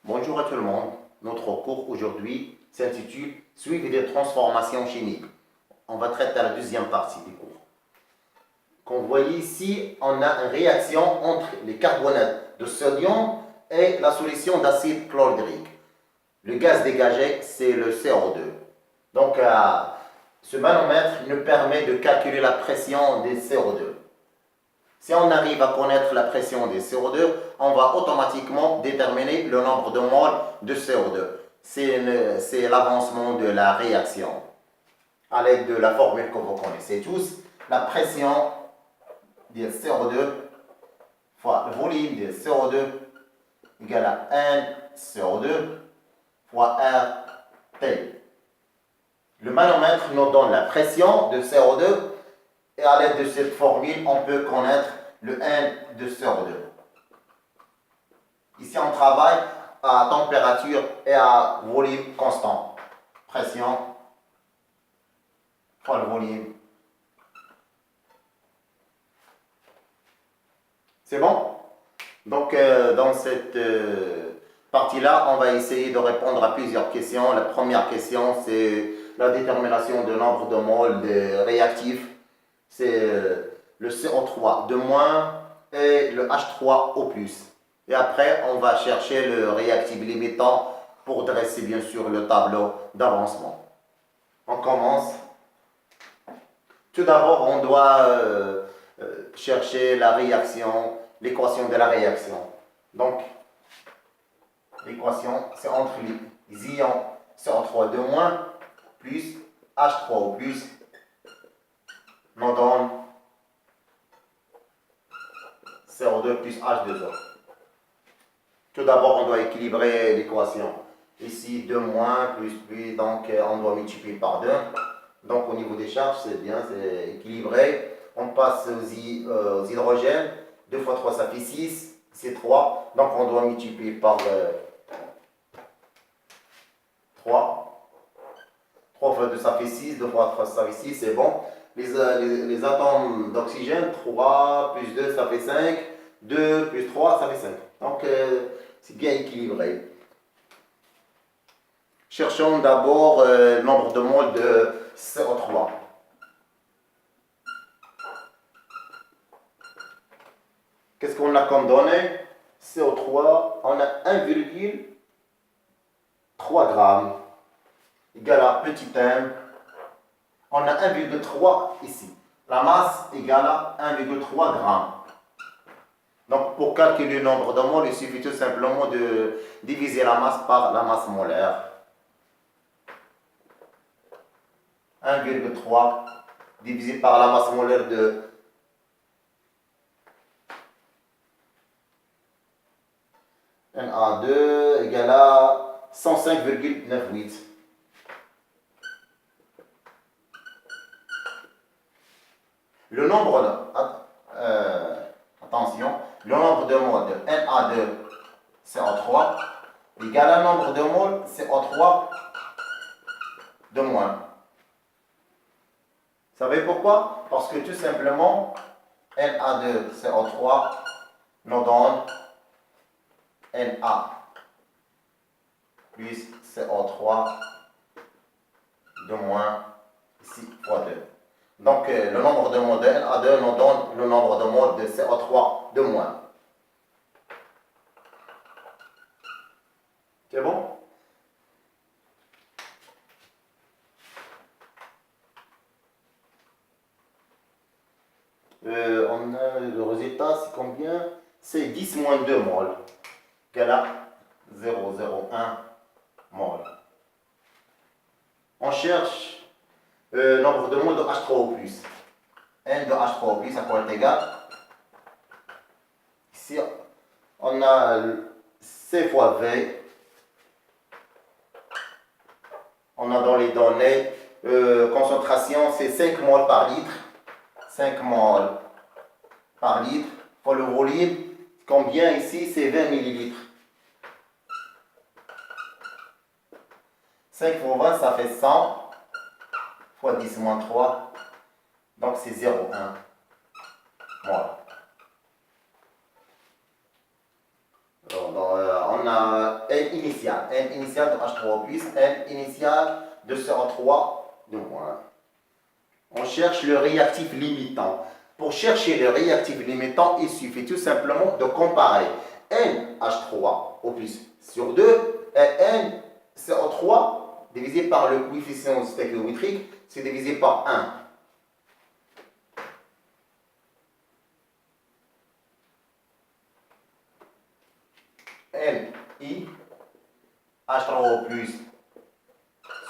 Bonjour à tout le monde. Notre cours aujourd'hui s'intitule Suivi des transformations chimiques. On va traiter la deuxième partie du cours. Comme vous voyez ici, on a une réaction entre les carbonates de sodium et la solution d'acide chlorhydrique. Le gaz dégagé, c'est le CO2. Donc, ce manomètre nous permet de calculer la pression des CO2. Si on arrive à connaître la pression des CO2, on va automatiquement déterminer le nombre de moles de CO2. C'est l'avancement de la réaction. À l'aide de la formule que vous connaissez tous, la pression du CO2 fois le volume du CO2 égale à N CO2 fois RT. Le manomètre nous donne la pression de CO2 et à l'aide de cette formule, on peut connaître le N de CO2. Ici, on travaille à température et à volume constant. Pression fois le volume. C'est bon? Donc, dans cette partie-là, on va essayer de répondre à plusieurs questions. La première question, c'est la détermination du nombre de moles de réactifs. C'est le CO3 de moins et le H3 au plus. Et après, on va chercher le réactif limitant pour dresser bien sûr le tableau d'avancement. On commence. Tout d'abord, on doit chercher la réaction, l'équation de la réaction. Donc, l'équation, c'est entre les ions CO3 de moins plus H3 au plus nous donne CO2 plus H2O. Tout d'abord, on doit équilibrer l'équation. Ici, 2 moins, plus, donc on doit multiplier par 2. Donc au niveau des charges, c'est bien, c'est équilibré. On passe aux hydrogènes. 2 fois 3, ça fait 6. C'est 3. Donc on doit multiplier par 3. 3 fois 2, ça fait 6. 2 fois 3, ça fait 6. C'est bon. Les atomes d'oxygène, 3 plus 2, ça fait 5. 2 plus 3, ça fait 5. Donc c'est bien équilibré. Cherchons d'abord le nombre de moles de CO3. Qu'est-ce qu'on a comme données? CO3, on a 1,3 g égal à petit m. On a 1,3 ici. La masse égale à 1,3 g. Donc pour calculer le nombre de moles, il suffit tout simplement de diviser la masse par la masse molaire. 1,3 divisé par la masse molaire de Na2 égale à 105,98. Le nombre de, attention, le nombre de moles de Na2CO3 égale à nombre de moles CO3 de moins. Vous savez pourquoi? Parce que tout simplement, Na2CO3 nous donne Na plus CO3 de moins ici fois 2. Donc le nombre de moles de Na2 nous donne le nombre de moles de CO3 de moins. C'est bon? On a le résultat, c'est combien? C'est 10 moins 2 moles, égale à 0,01 mol. On cherche le nombre de moles de H3 au plus. N de H3 au plus, à quoi est égal? Ici, on a C fois V. On a dans les données, concentration, c'est 5 moles par litre. 5 moles par litre. Pour le volume, combien ici? C'est 20 millilitres. 5 fois 20, ça fait 100 fois 10 moins 3. Donc c'est 0,1 mol. On a N initial. N initial de H3O plus, N initial de CO3 de moins. On cherche le réactif limitant. Pour chercher le réactif limitant, il suffit tout simplement de comparer NH3O plus sur 2 et NCO3 divisé par le coefficient stéchiométrique, c'est divisé par 1. NI H3O plus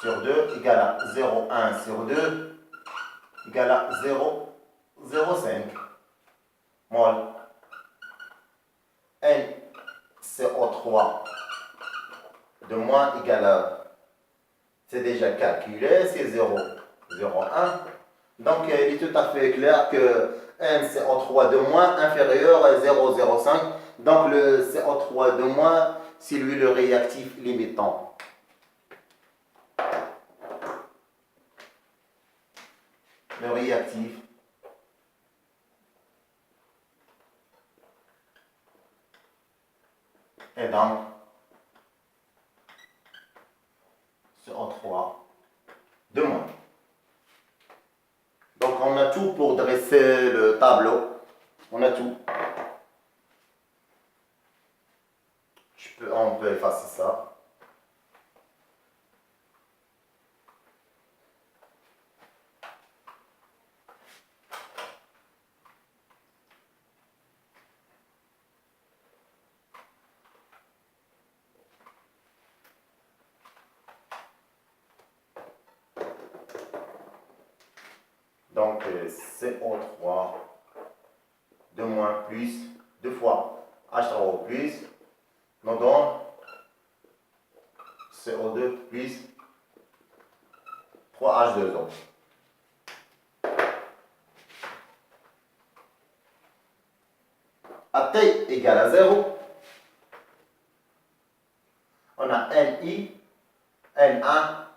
sur 2 égale à 0,1 sur 2 égale à 0,05 mol. NCO3 de moins égale à, c'est déjà calculé, c'est 0,01. Donc il est tout à fait clair que NCO3 de moins inférieur à 0,05. Donc le CO3 de moins, c'est lui le réactif limitant. Le réactif est donc CO3 de moins. Donc on a tout pour dresser le tableau. On a tout. On peut effacer ça. Donc CO3 de moins plus 2 fois H3O plus nous donne CO2 plus 3H2O. À T égale à 0, on a Ni, Na,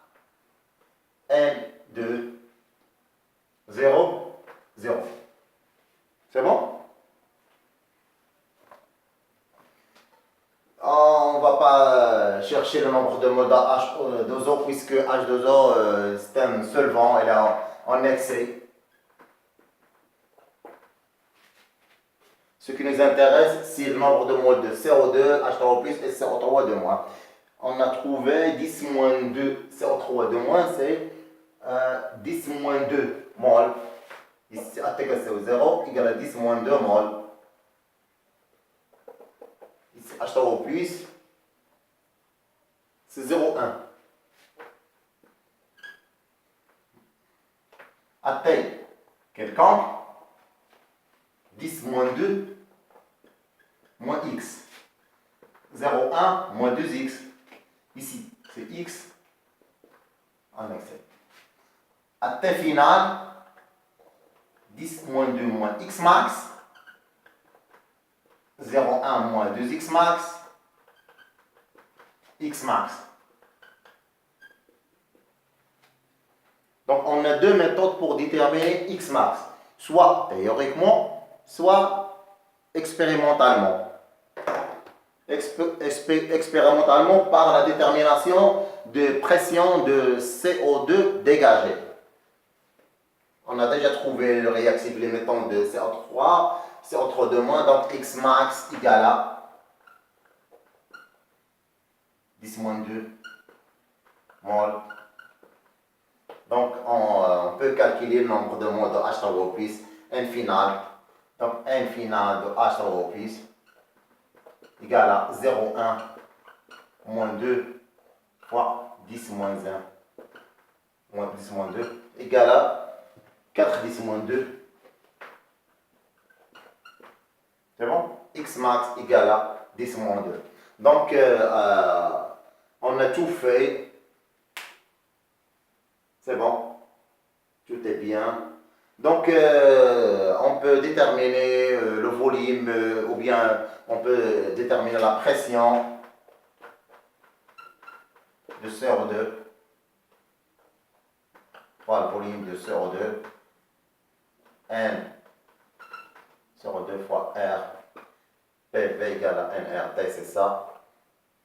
N2, 0, 0. C'est bon? On ne va pas chercher le nombre de modes H2O puisque H2O c'est un solvant, il est en excès. Ce qui nous intéresse, c'est le nombre de moles de CO2, H3O+, et CO3 de moins. On a trouvé 10 moins 2 CO3 de moins, c'est 10 moins 2 moles. Ici, ATKCO0 égale à 10 moins 2 moles. Ici, H3O+, c'est 0,1. À taille quelconque, 10 moins 2 moins x. 0,1 moins 2x. Ici, c'est x en excès. À t final, 10 moins 2 moins x max. 0,1 moins 2x max. X max. Donc on a deux méthodes pour déterminer x max. Soit théoriquement, soit expérimentalement. Expérimentalement par la détermination de pression de CO2 dégagée. On a déjà trouvé le réactif limitant de CO3, CO3 de moins, donc X max égale à 10 moins 2 mol. Donc on peut calculer le nombre de moles de H3O+, N final. Donc N final de H3O+, égale à 0,1 moins 2 fois 10 moins 1 moins 10 moins 2 égale à 4 10 moins 2. C'est bon? X max égale à 10 moins 2. Donc on a tout fait. C'est bon? Tout est bien. Donc on peut déterminer le volume ou bien on peut déterminer la pression de CO2. Voilà, le volume de CO2. N CO2 fois R PV égale à nRT, c'est ça.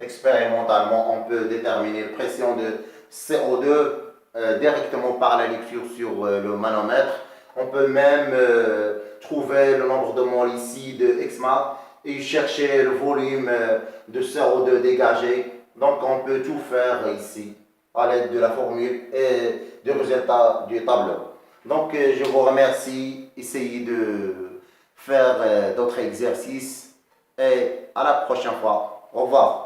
Expérimentalement, on peut déterminer la pression de CO2 directement par la lecture sur le manomètre. On peut même trouver le nombre de moles ici de XMAT et chercher le volume de CO2 dégagé. Donc on peut tout faire ici à l'aide de la formule et du résultat du tableau. Donc je vous remercie. Essayez de faire d'autres exercices et à la prochaine fois. Au revoir.